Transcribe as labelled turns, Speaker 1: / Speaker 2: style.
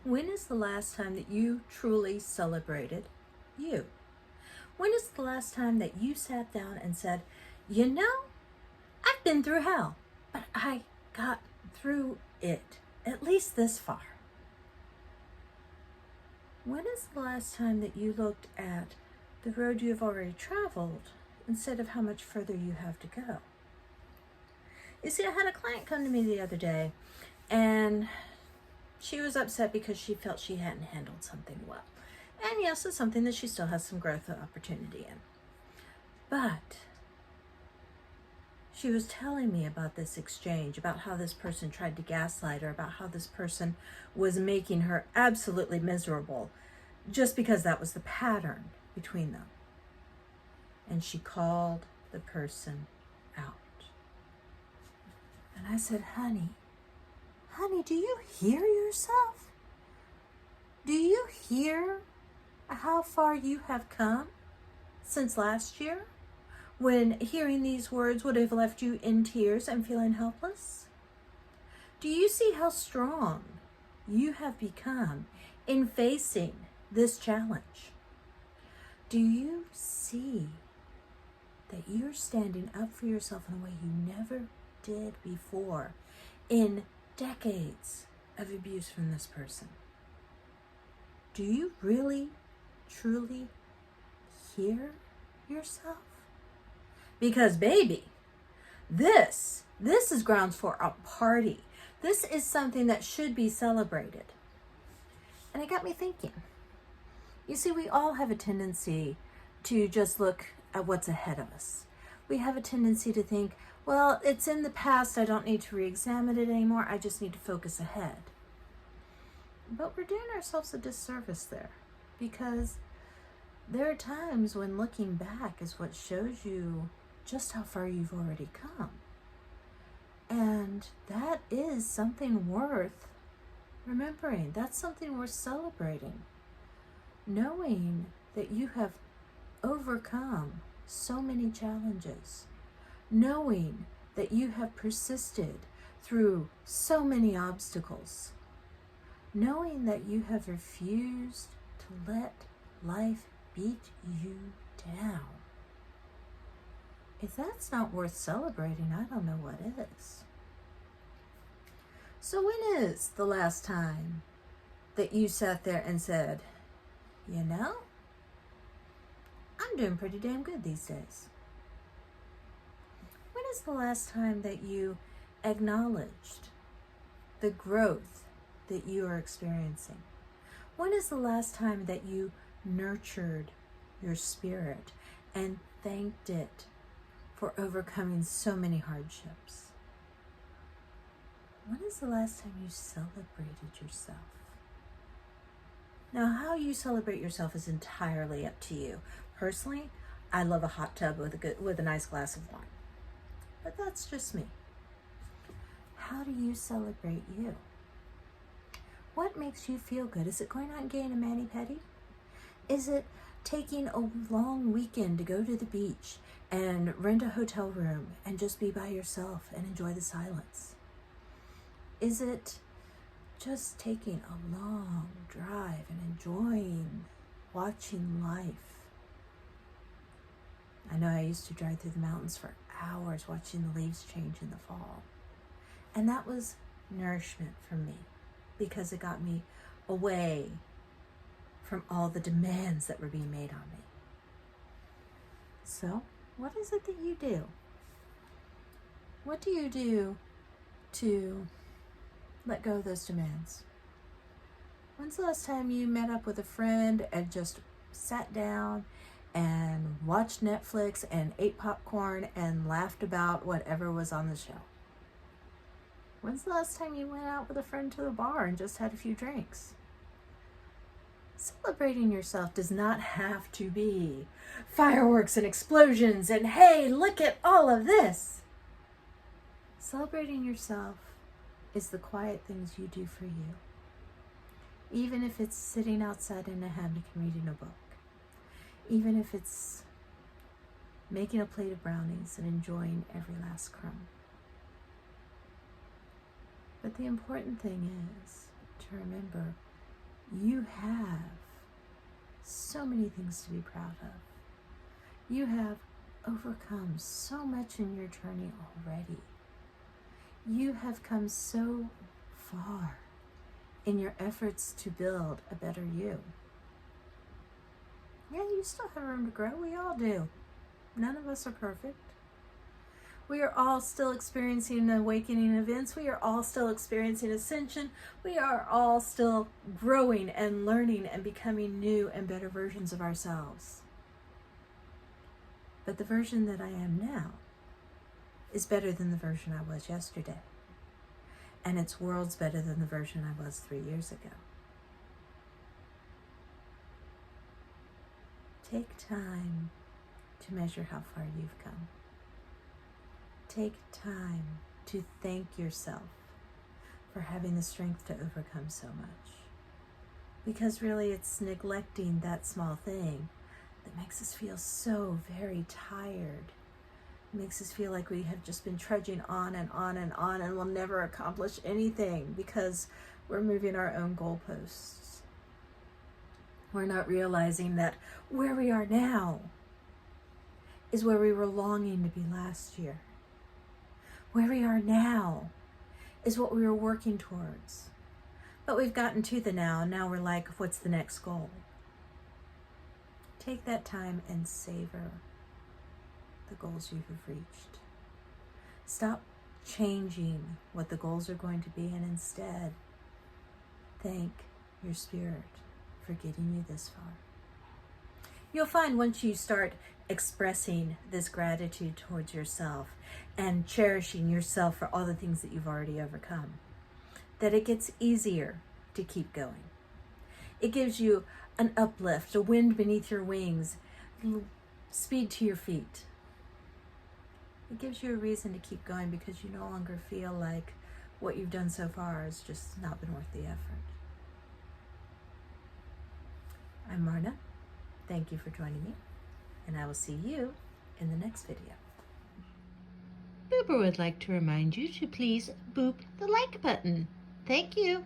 Speaker 1: When is the last time that you truly celebrated you? When is the last time that you sat down and said, you know, I've been through hell, but I got through it, at least this far? When is the last time that you looked at the road you've already traveled instead of how much further you have to go? You see, I had a client come to me the other day, and she was upset because she felt she hadn't handled something well. And yes, it's something that she still has some growth opportunity in. But she was telling me about this exchange, about how this person tried to gaslight her, about how this person was making her absolutely miserable just because that was the pattern between them. And she called the person out. And I said, honey, do you hear yourself? Do you hear how far you have come since last year, when hearing these words would have left you in tears and feeling helpless? Do you see how strong you have become in facing this challenge? Do you see that you're standing up for yourself in a way you never did before in decades of abuse from this person? Do you really, truly hear yourself? Because baby, this is grounds for a party. This is something that should be celebrated. And it got me thinking. You see, we all have a tendency to just look at what's ahead of us. We have a tendency to think, well, it's in the past, I don't need to re-examine it anymore, I just need to focus ahead. But we're doing ourselves a disservice there, because there are times when looking back is what shows you just how far you've already come. And that is something worth remembering. That's something worth celebrating. Knowing that you have overcome so many challenges. Knowing that you have persisted through so many obstacles. Knowing that you have refused to let life beat you down. If that's not worth celebrating, I don't know what is. So when is the last time that you sat there and said, you know, I'm doing pretty damn good these days? When is the last time that you acknowledged the growth that you are experiencing? When is the last time that you nurtured your spirit and thanked it for overcoming so many hardships? When is the last time you celebrated yourself? Now, how you celebrate yourself is entirely up to you. Personally, I love a hot tub with a nice glass of wine. But that's just me. How do you celebrate you? What makes you feel good? Is it going out and getting a mani-pedi? Is it taking a long weekend to go to the beach and rent a hotel room and just be by yourself and enjoy the silence? Is it just taking a long drive and enjoying watching life? I know I used to drive through the mountains for hours watching the leaves change in the fall. And that was nourishment for me, because it got me away from all the demands that were being made on me. So, what is it that you do? What do you do to let go of those demands? When's the last time you met up with a friend and just sat down and watched Netflix and ate popcorn and laughed about whatever was on the show? When's the last time you went out with a friend to the bar and just had a few drinks? Celebrating yourself does not have to be fireworks and explosions and, hey, look at all of this. Celebrating yourself is the quiet things you do for you. Even if it's sitting outside in a hammock and reading a book. Even if it's making a plate of brownies and enjoying every last crumb. But the important thing is to remember You have so many things to be proud of. You have overcome so much in your journey already. You have come so far in your efforts to build a better you. Yeah, you still have room to grow. We all do. None of us are perfect. We are all still experiencing awakening events. We are all still experiencing ascension. We are all still growing and learning and becoming new and better versions of ourselves. But the version that I am now is better than the version I was yesterday. And it's worlds better than the version I was 3 years ago. Take time to measure how far you've come. Take time to thank yourself for having the strength to overcome so much. Because really it's neglecting that small thing that makes us feel so very tired. It makes us feel like we have just been trudging on and on and on and will never accomplish anything because we're moving our own goalposts. We're not realizing that where we are now is where we were longing to be last year. Where we are now is what we were working towards. But we've gotten to the now, and now we're like, what's the next goal? Take that time and savor the goals you have reached. Stop changing what the goals are going to be, and instead thank your spirit for getting you this far. You'll find once you start expressing this gratitude towards yourself and cherishing yourself for all the things that you've already overcome, that it gets easier to keep going. It gives you an uplift, a wind beneath your wings, speed to your feet. It gives you a reason to keep going because you no longer feel like what you've done so far has just not been worth the effort. I'm Marna. Thank you for joining me, and I will see you in the next video. Boober would like to remind you to please boop the like button. Thank you.